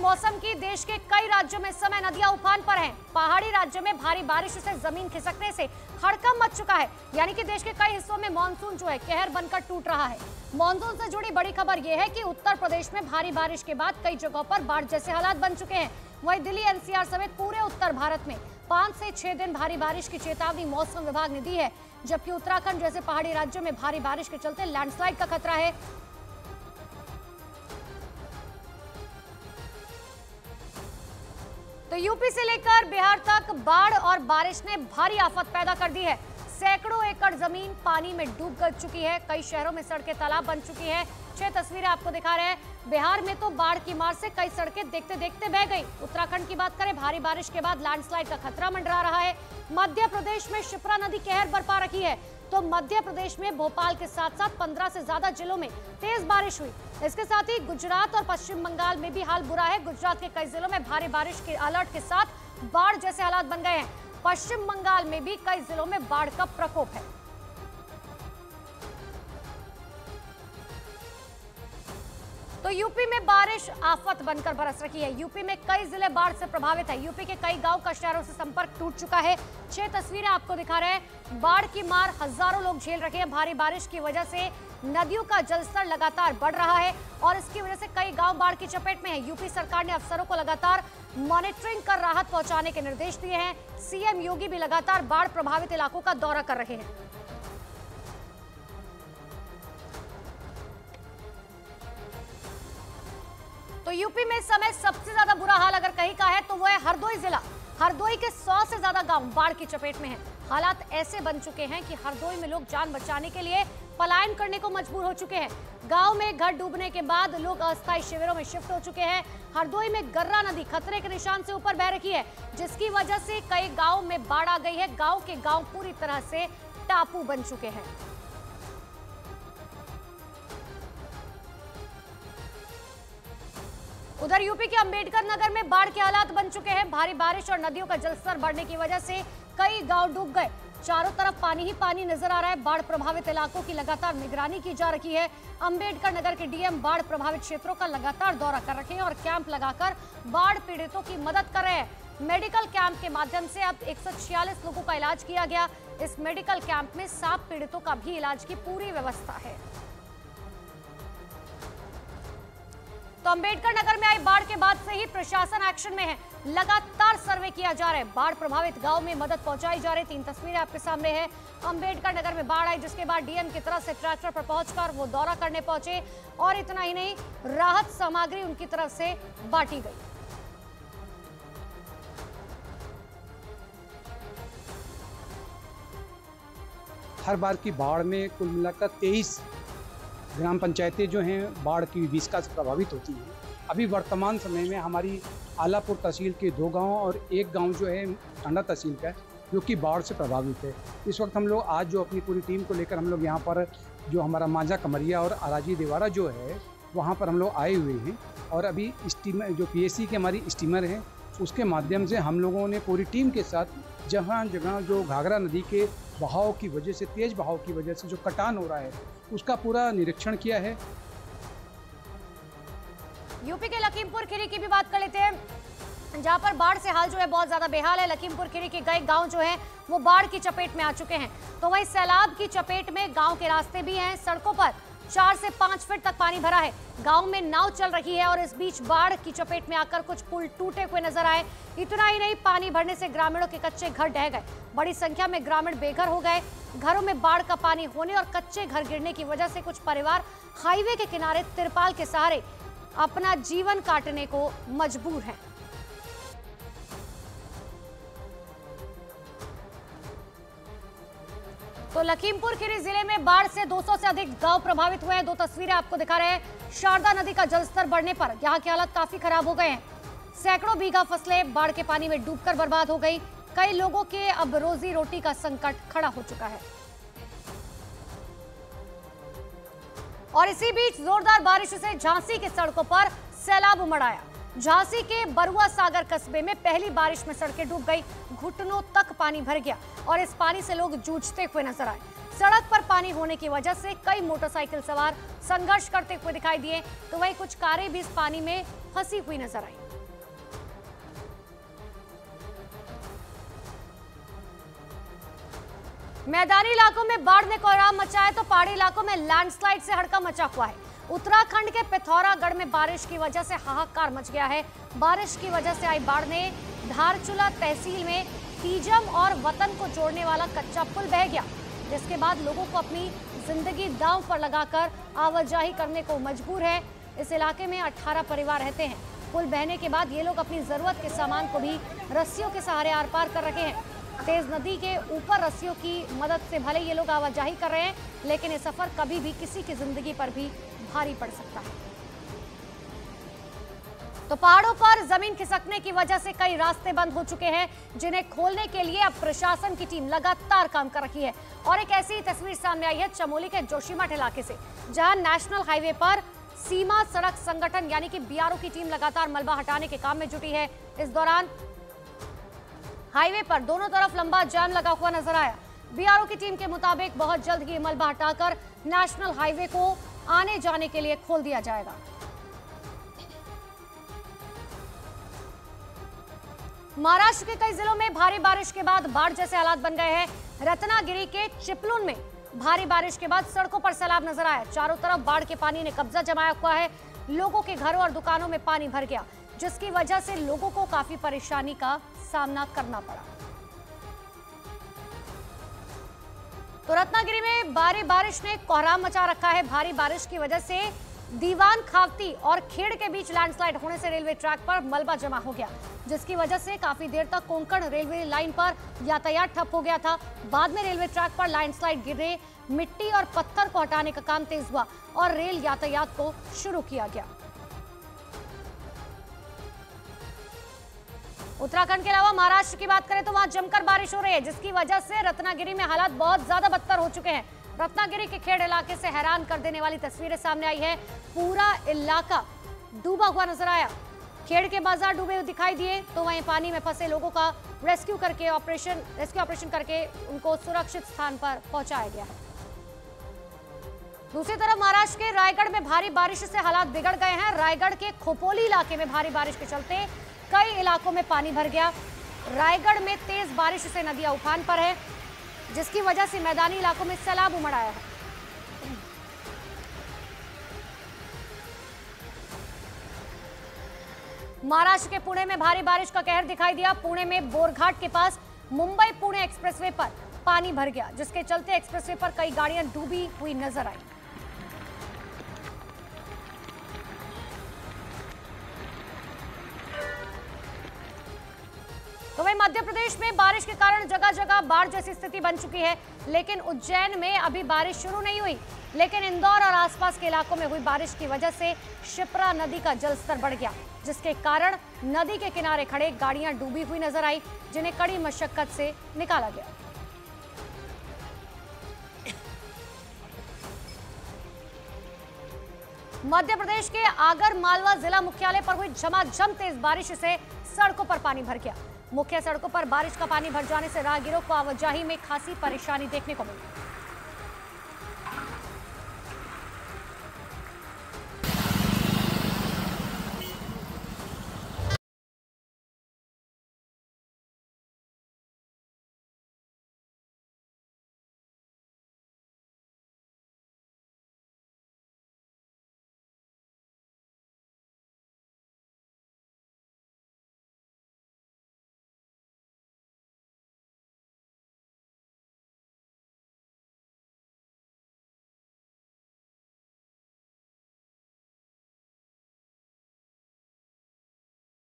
मौसम की। देश के कई राज्यों में इस समय नदियां उफान पर हैं। पहाड़ी राज्यों में भारी बारिश से जमीन खिसकने से हड़कंप मच चुका है। यानी कि देश के कई हिस्सों में मानसून जो है कहर बनकर टूट रहा है। मानसून से जुड़ी बड़ी खबर यह है कि उत्तर प्रदेश में भारी बारिश के बाद कई जगहों पर बाढ़ जैसे हालात बन चुके हैं। वहीं दिल्ली, एनसीआर समेत पूरे उत्तर भारत में 5 से 6 दिन भारी बारिश की चेतावनी मौसम विभाग ने दी है। जबकि उत्तराखंड जैसे पहाड़ी राज्यों में भारी बारिश के चलते लैंडस्लाइड का खतरा है। तो यूपी से लेकर बिहार तक बाढ़ और बारिश ने भारी आफत पैदा कर दी है। सैकड़ों एकड़ जमीन पानी में डूब कर चुकी है। कई शहरों में सड़कें तालाब बन चुकी हैं। 6 तस्वीरें आपको दिखा रहे हैं। बिहार में तो बाढ़ की मार से कई सड़कें देखते देखते बह गई। उत्तराखंड की बात करें, भारी बारिश के बाद लैंडस्लाइड का खतरा मंडरा रहा है। मध्य प्रदेश में शिप्रा नदी कहर बरपा रखी है। तो मध्य प्रदेश में भोपाल के साथ साथ 15 से ज्यादा जिलों में तेज बारिश हुई। इसके साथ ही गुजरात और पश्चिम बंगाल में भी हाल बुरा है। गुजरात के कई जिलों में भारी बारिश के अलर्ट के साथ बाढ़ जैसे हालात बन गए हैं। पश्चिम बंगाल में भी कई जिलों में बाढ़ का प्रकोप है। तो यूपी में बारिश आफत बनकर बरस रही है। यूपी में कई जिले बाढ़ से प्रभावित है। यूपी के कई गांव का शहरों से संपर्क टूट चुका है। 6 तस्वीरें आपको दिखा रहे हैं। बाढ़ की मार हजारों लोग झेल रहे हैं। भारी बारिश की वजह से नदियों का जलस्तर लगातार बढ़ रहा है और इसकी वजह से कई गांव बाढ़ की चपेट में है। यूपी सरकार ने अफसरों को लगातार मॉनिटरिंग कर राहत पहुंचाने के निर्देश दिए हैं। सीएम योगी भी लगातार बाढ़ प्रभावित इलाकों का दौरा कर रहे हैं। तो यूपी में इस समय सबसे ज्यादा बुरा हाल अगर कहीं का है तो वो है हरदोई जिला। हरदोई के 100 से ज्यादा गांव बाढ़ की चपेट में हैं। हालात ऐसे बन चुके हैं कि हरदोई में लोग जान बचाने के लिए पलायन करने को मजबूर हो चुके हैं। गांव में घर डूबने के बाद लोग अस्थायी शिविरों में शिफ्ट हो चुके हैं। हरदोई में गर्रा नदी खतरे के निशान से ऊपर बह रही है, जिसकी वजह से कई गाँव में बाढ़ आ गई है। गाँव के गाँव पूरी तरह से टापू बन चुके हैं। उधर यूपी के अंबेडकर नगर में बाढ़ के हालात बन चुके हैं। भारी बारिश और नदियों का जलस्तर बढ़ने की वजह से कई गांव डूब गए। चारों तरफ पानी ही पानी नजर आ रहा है। बाढ़ प्रभावित इलाकों की लगातार निगरानी की जा रही है। अंबेडकर नगर के डीएम बाढ़ प्रभावित क्षेत्रों का लगातार दौरा कर रहे हैं और कैंप लगाकर बाढ़ पीड़ितों की मदद कर रहे हैं। मेडिकल कैंप के माध्यम से अब 146 लोगों का इलाज किया गया। इस मेडिकल कैंप में सांप पीड़ितों का भी इलाज की पूरी व्यवस्था है। तो अंबेडकर नगर में आई बाढ़ के बाद से ही प्रशासन एक्शन में है। लगातार सर्वे किया जा रहा है। बाढ़ प्रभावित गांव में मदद पहुंचाई जा रही। 3 तस्वीरें आपके सामने हैं। अंबेडकर नगर में बाढ़ आई, जिसके बाद डीएम की तरफ से ट्रैक्टर पर पहुंचकर वो दौरा करने पहुंचे और इतना ही नहीं, राहत सामग्री उनकी तरफ से बांटी गई। हर बार की बाढ़ में कुल मिलाकर 23 ग्राम पंचायतें जो हैं बाढ़ की विभीषिका से प्रभावित होती हैं। अभी वर्तमान समय में हमारी आलापुर तहसील के 2 गांव और 1 गांव जो है टांडा तहसील का, जो कि बाढ़ से प्रभावित है। इस वक्त हम लोग आज जो अपनी पूरी टीम को लेकर हम लोग यहाँ पर जो हमारा मांझा कमरिया और आराजी देवारा जो है वहाँ पर हम लोग आए हुए हैं। और अभी स्टीमर जो पीएससी की हमारी स्टीमर है, उसके माध्यम से हम लोगों ने पूरी टीम के साथ जहाँ जगह जो घाघरा नदी के बहाव की वजह से, तेज बहाव की वजह से जो कटान हो रहा है, उसका पूरा निरीक्षण किया है। यूपी के लखीमपुर खीरी की भी बात कर लेते हैं, जहां पर बाढ़ से हाल जो है बहुत ज्यादा बेहाल है। लखीमपुर खीरी के कई गांव जो है वो बाढ़ की चपेट में आ चुके हैं। तो वहीं सैलाब की चपेट में गांव के रास्ते भी हैं। सड़कों पर 4 से 5 फीट तक पानी भरा है। गांव में नाव चल रही है और इस बीच बाढ़ की चपेट में आकर कुछ पुल टूटे हुए नजर आए। इतना ही नहीं, पानी भरने से ग्रामीणों के कच्चे घर ढह गए। बड़ी संख्या में ग्रामीण बेघर हो गए। घरों में बाढ़ का पानी होने और कच्चे घर गिरने की वजह से कुछ परिवार हाईवे के किनारे तिरपाल के सहारे अपना जीवन काटने को मजबूर हैं। तो लखीमपुर खीरी जिले में बाढ़ से 200 से अधिक गांव प्रभावित हुए हैं। 2 तस्वीरें आपको दिखा रहे हैं। शारदा नदी का जलस्तर बढ़ने पर यहां की हालत काफी खराब हो गए हैं। सैकड़ों बीघा फसलें बाढ़ के पानी में डूबकर बर्बाद हो गई। कई लोगों के अब रोजी रोटी का संकट खड़ा हो चुका है। और इसी बीच जोरदार बारिश से झांसी की सड़कों पर सैलाब उमड़ आया। झांसी के बरुआ सागर कस्बे में पहली बारिश में सड़कें डूब गई। घुटनों तक पानी भर गया और इस पानी से लोग जूझते हुए नजर आए। सड़क पर पानी होने की वजह से कई मोटरसाइकिल सवार संघर्ष करते हुए दिखाई दिए, तो वहीं कुछ कारें भी इस पानी में फंसी हुई नजर आई। मैदानी इलाकों में बाढ़ ने कोहराम मचाया तो पहाड़ी इलाकों में लैंडस्लाइड से हड़कंप मचा हुआ है। उत्तराखंड के पिथौरागढ़ में बारिश की वजह से हाहाकार मच गया है। बारिश की वजह से आई बाढ़ ने धारचूला तहसील में तीजम और वतन को जोड़ने वाला कच्चा पुल बह गया, जिसके बाद लोगों को अपनी जिंदगी दांव पर लगाकर आवाजाही करने को मजबूर है। इस इलाके में 18 परिवार रहते हैं। पुल बहने के बाद ये लोग अपनी जरूरत के सामान को भी रस्सियों के सहारे आर पार कर रखे हैं। तेज नदी के ऊपर रस्सियों की मदद से भले ये लोग आवाजाही कर रहे हैं, लेकिन ये सफर कभी भी किसी की जिंदगी पर भी भारी पड़ सकता है। तो पहाड़ों पर जमीन खिसकने की वजह से कई रास्ते बंद हो चुके हैं, जिन्हें खोलने के लिए अब प्रशासन की टीम लगातार काम कर रही है। और एक ऐसी तस्वीर सामने आई है चमोली के जोशीमठ इलाके से, जहां नेशनल हाईवे पर सीमा सड़क संगठन यानी कि बीआरओ की टीम लगातार मलबा हटाने के काम में जुटी है। इस दौरान हाईवे पर दोनों तरफ लंबा जाम लगा हुआ नजर आया। बीआरओ की टीम के मुताबिक बहुत जल्द ही मलबा हटाकर नेशनल हाईवे को आने जाने के लिए खोल दिया जाएगा। महाराष्ट्र के कई जिलों में भारी बारिश के बाद बाढ़ जैसे हालात बन गए हैं। रत्नागिरी के चिपलून में भारी बारिश के बाद सड़कों पर सैलाब नजर आया। चारों तरफ बाढ़ के पानी ने कब्जा जमाया हुआ है। लोगों के घरों और दुकानों में पानी भर गया, जिसकी वजह से लोगों को काफी परेशानी का सामना करना पड़ा। तो रत्नागिरी में भारी बारिश ने कोहराम मचा रखा है। भारी बारिश की वजह से दीवान खावती और खेड़ के बीच लैंडस्लाइड होने से रेलवे ट्रैक पर मलबा जमा हो गया, जिसकी वजह से काफी देर तक कोंकण रेलवे लाइन पर यातायात ठप हो गया था। बाद में रेलवे ट्रैक पर लैंडस्लाइड गिरे मिट्टी और पत्थर को हटाने का काम तेज हुआ और रेल यातायात को शुरू किया गया। उत्तराखंड के अलावा महाराष्ट्र की बात करें तो वहां जमकर बारिश हो रही है, जिसकी वजह से रत्नागिरी में हालात बहुत ज्यादा बदतर हो चुके हैं। रत्नागिरी के खेड़ इलाके से हैरान कर देने वाली तस्वीरें सामने आई है। पूरा इलाका डूबा हुआ नजर आया। खेड़ के बाजार डूबे हुए दिखाई दिए, तो वहीं पानी में फंसे लोगों का रेस्क्यू ऑपरेशन करके उनको सुरक्षित स्थान पर पहुंचाया गया है। दूसरी तरफ महाराष्ट्र के रायगढ़ में भारी बारिश से हालात बिगड़ गए हैं। रायगढ़ के खोपोली इलाके में भारी बारिश के चलते कई इलाकों में पानी भर गया। रायगढ़ में तेज बारिश से नदियां उफान पर है, जिसकी वजह से मैदानी इलाकों में सैलाब उमड़ आया है। महाराष्ट्र के पुणे में भारी बारिश का कहर दिखाई दिया। पुणे में बोरघाट के पास मुंबई पुणे एक्सप्रेसवे पर पानी भर गया, जिसके चलते एक्सप्रेसवे पर कई गाड़ियां डूबी हुई नजर आई। तो वहीं मध्य प्रदेश में बारिश के कारण जगह जगह बाढ़ जैसी स्थिति बन चुकी है, लेकिन उज्जैन में अभी बारिश शुरू नहीं हुई। लेकिन इंदौर और आसपास के इलाकों में हुई बारिश की वजह से शिप्रा नदी का जलस्तर बढ़ गया, जिसके कारण नदी के किनारे खड़े गाड़ियां डूबी हुई नजर आई, जिन्हें कड़ी मशक्कत से निकाला गया। मध्य प्रदेश के आगर मालवा जिला मुख्यालय पर हुई झमाझम तेज बारिश से सड़कों पर पानी भर गया। मुख्य सड़कों पर बारिश का पानी भर जाने से राहगीरों को आवाजाही में खासी परेशानी देखने को मिली।